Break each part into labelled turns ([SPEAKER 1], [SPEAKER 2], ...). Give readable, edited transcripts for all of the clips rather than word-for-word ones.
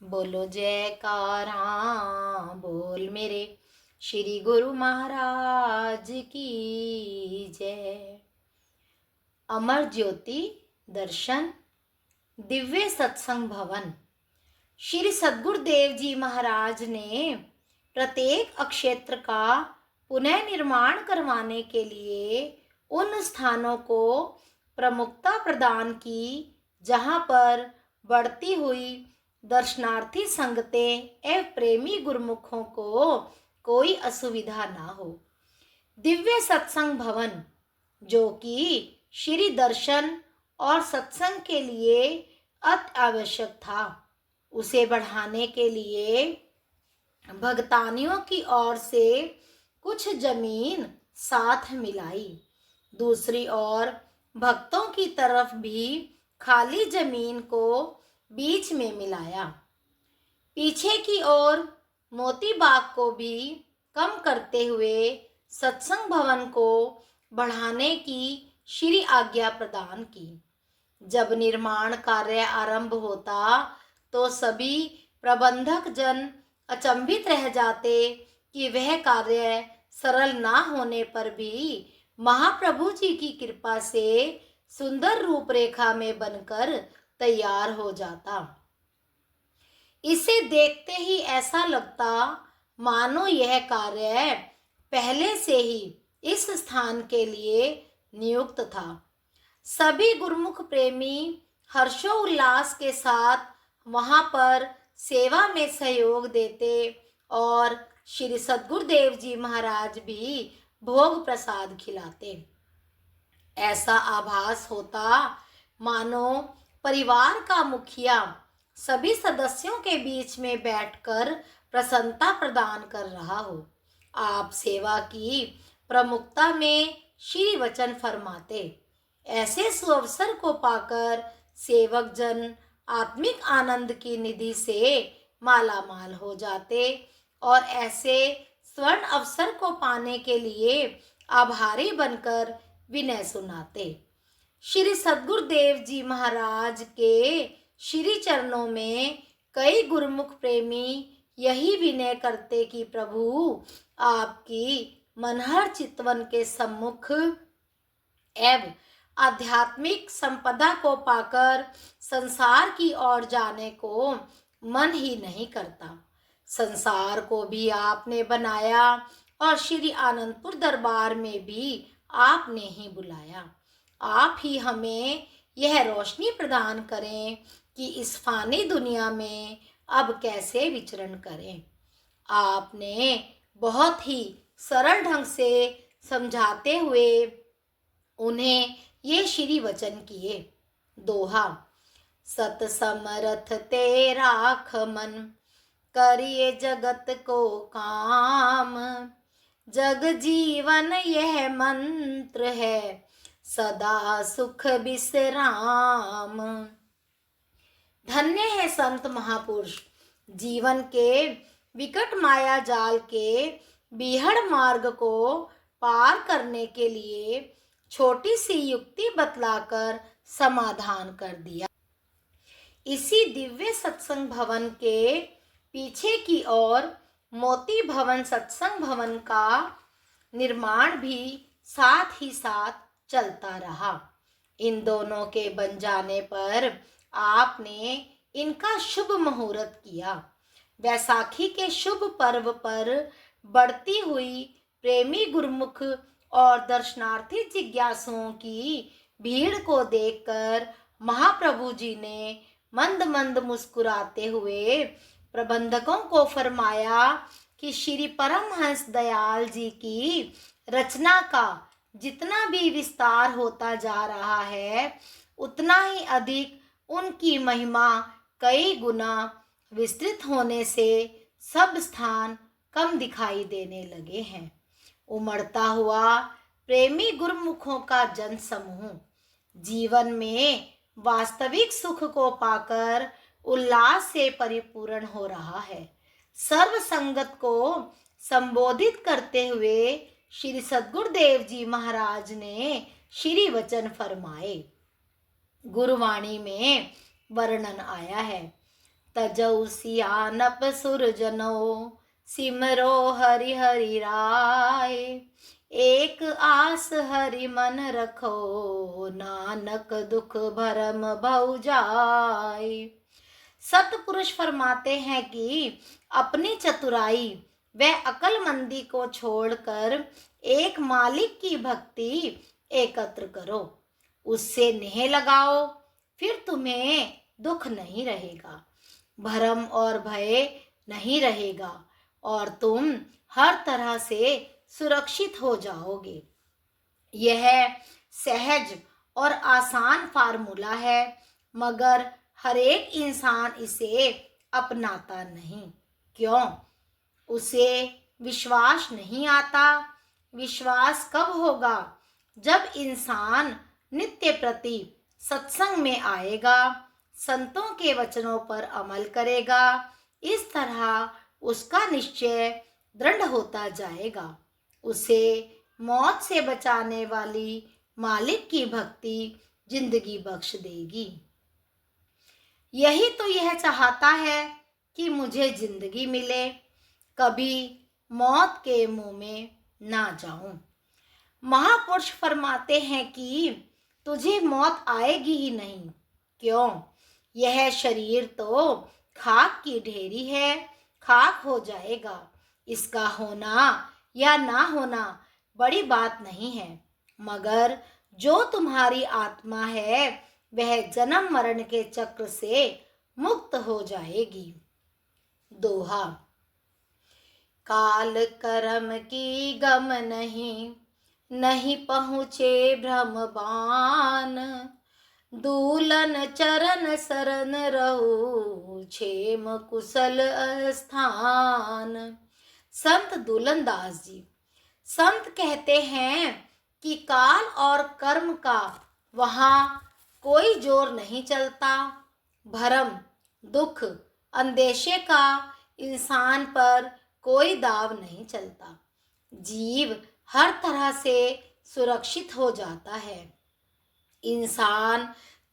[SPEAKER 1] बोलो जयकारा बोल मेरे श्री गुरु महाराज की जय। अमर ज्योति दर्शन दिव्य सत्संग भवन। श्री सद्गुरुदेव जी महाराज ने प्रत्येक अक्षेत्र का पुनः निर्माण करवाने के लिए उन स्थानों को प्रमुखता प्रदान की जहां पर बढ़ती हुई दर्शनार्थी संगतें एवं प्रेमी गुरुमुखों को कोई असुविधा ना हो। दिव्य सत्संग भवन जो कि श्री दर्शन और सत्संग के लिए अति आवश्यक था, उसे बढ़ाने के लिए भगतानियों की ओर से कुछ जमीन साथ मिलाई। दूसरी ओर भक्तों की तरफ भी खाली जमीन को बीच में मिलाया। पीछे की ओर मोती बाग को भी कम करते हुए सत्संग भवन को बढ़ाने की श्री आज्ञा प्रदान की। जब निर्माण कार्य आरंभ होता तो सभी प्रबंधक जन अचंभित रह जाते कि वह कार्य सरल ना होने पर भी महाप्रभु जी की कृपा से सुंदर रूपरेखा में बनकर तैयार हो जाता। इसे देखते ही ऐसा लगता मानो यह कार्य पहले से ही इस स्थान के लिए नियुक्त था। सभी गुरुमुख प्रेमी हर्षोल्लास के साथ वहां पर सेवा में सहयोग देते और श्री सद्गुरुदेव जी महाराज भी भोग प्रसाद खिलाते। ऐसा आभास होता मानो परिवार का मुखिया सभी सदस्यों के बीच में बैठकर प्रसन्नता प्रदान कर रहा हो। आप सेवा की प्रमुखता में श्री वचन फरमाते। ऐसे सुअवसर को पाकर सेवक जन आत्मिक आनंद की निधि से मालामाल हो जाते और ऐसे स्वर्ण अवसर को पाने के लिए आभारी बनकर विनय सुनाते। श्री सद्गुरुदेव जी महाराज के श्री चरणों में कई गुरुमुख प्रेमी यही विनय करते कि प्रभु आपकी मनहर चितवन के सम्मुख एवं आध्यात्मिक संपदा को पाकर संसार की ओर जाने को मन ही नहीं करता। संसार को भी आपने बनाया और श्री आनंदपुर दरबार में भी आपने ही बुलाया। आप ही हमें यह रोशनी प्रदान करें कि इस फानी दुनिया में अब कैसे विचरण करें। आपने बहुत ही सरल ढंग से समझाते हुए उन्हें ये श्री वचन किए। दोहा। सत समरथ ते राख मन, करिए जगत को काम। जग जीवन यह मंत्र है, सदा सुख विश्राम। धन्य है संत महापुरुष, जीवन के विकट माया जाल के बीहड़ मार्ग को पार करने के लिए छोटी सी युक्ति बतलाकर समाधान कर दिया। इसी दिव्य सत्संग भवन के पीछे की ओर मोती भवन सत्संग भवन का निर्माण भी साथ ही साथ चलता रहा। इन दोनों के बन जाने पर आपने इनका शुभ मुहूर्त किया। वैसाखी के शुभ पर्व पर बढ़ती हुई प्रेमी गुरुमुख और दर्शनार्थी जिज्ञासुओं की भीड़ को देखकर महाप्रभु जी ने मंद मंद मुस्कुराते हुए प्रबंधकों को फरमाया कि श्री परमहंस दयाल जी की रचना का जितना भी विस्तार होता जा रहा है, उतना ही अधिक उनकी महिमा कई गुना विस्तृत होने से सब स्थान कम दिखाई देने लगे हैं। उमड़ता हुआ प्रेमी गुरुमुखों का जन समूह जीवन में वास्तविक सुख को पाकर उल्लास से परिपूर्ण हो रहा है। सर्व संगत को संबोधित करते हुए श्री सद्गुरुदेव जी महाराज ने श्री वचन फरमाए। गुरुवाणी में वर्णन आया है। तजौ सियानप सुरजनो, सिमरो हरि हरि राय। एक आस हरि मन रखो, नानक दुख भरम भउ जाय। सतपुरुष फरमाते हैं कि अपनी चतुराई व अक्लमंदी को छोड़कर एक मालिक की भक्ति एकत्र करो, उससे नेह लगाओ, फिर तुम्हें दुख नहीं रहेगा, भरम और भय नहीं रहेगा और तुम हर तरह से सुरक्षित हो जाओगे। यह सहज और आसान फार्मूला है, मगर हर एक इंसान इसे अपनाता नहीं। क्यों? उसे विश्वास नहीं आता। विश्वास कब होगा? जब इंसान नित्य प्रति सत्संग में आएगा, संतों के वचनों पर अमल करेगा। इस तरह उसका निश्चय दृढ़ होता जाएगा। उसे मौत से बचाने वाली मालिक की भक्ति जिंदगी बख्श देगी। यही तो यह चाहता है कि मुझे जिंदगी मिले, कभी मौत के मुंह में ना जाऊं। महापुरुष फरमाते हैं कि तुझे मौत आएगी ही नहीं। क्यों? यह शरीर तो खाक की ढेरी है, खाक हो जाएगा। इसका होना या ना होना बड़ी बात नहीं है, मगर जो तुम्हारी आत्मा है वह जन्म मरण के चक्र से मुक्त हो जाएगी। दोहा। काल कर्म की गम नहीं, नहीं पहुँचे भ्रमबान। दूलन चरण शरण रहु, क्षेम कुशल स्थान। संत दूलन दास जी। संत कहते हैं कि काल और कर्म का वहाँ कोई जोर नहीं चलता। भरम, दुख, अंदेशे का इंसान पर कोई दाव नहीं चलता। जीव हर तरह से सुरक्षित हो जाता है। इंसान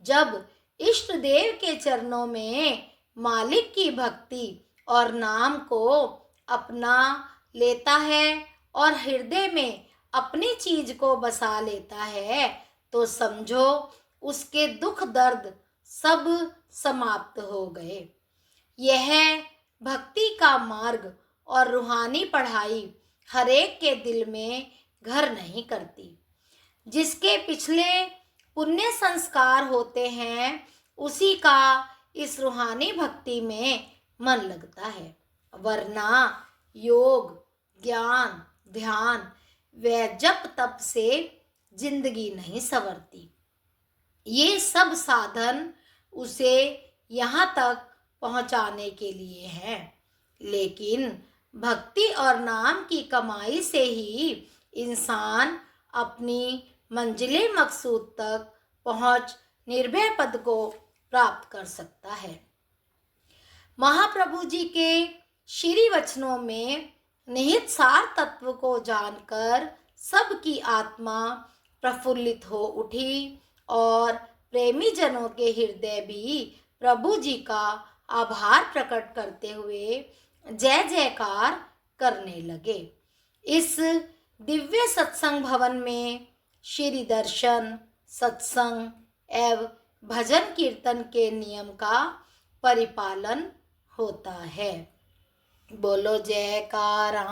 [SPEAKER 1] जब इष्ट देव के चरणों में मालिक की भक्ति और नाम को अपना लेता है और हृदय में अपनी चीज को बसा लेता है, तो समझो उसके दुख दर्द सब समाप्त हो गए। यह भक्ति का मार्ग और रूहानी पढ़ाई हरेक के दिल में घर नहीं करती। जिसके पिछले पुण्य संस्कार होते हैं, उसी का इस रूहानी भक्ति में मन लगता है, वरना योग, ज्ञान, ध्यान व जप तप से जिंदगी नहीं संवरती। ये सब साधन उसे यहाँ तक पहुँचाने के लिए हैं, लेकिन भक्ति और नाम की कमाई से ही इंसान अपनी मंजिले मकसूद तक पहुँच निर्भय पद को प्राप्त कर सकता है। महाप्रभु जी के श्री वचनों में निहित सार तत्व को जानकर सबकी आत्मा प्रफुल्लित हो उठी और प्रेमी जनों के हृदय भी प्रभु जी का आभार प्रकट करते हुए जय जयकार करने लगे। इस दिव्य सत्संग भवन में श्री दर्शन, सत्संग एवं भजन कीर्तन के नियम का परिपालन होता है। बोलो जयकारा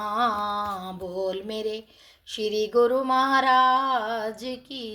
[SPEAKER 1] बोल मेरे श्री गुरु महाराज की।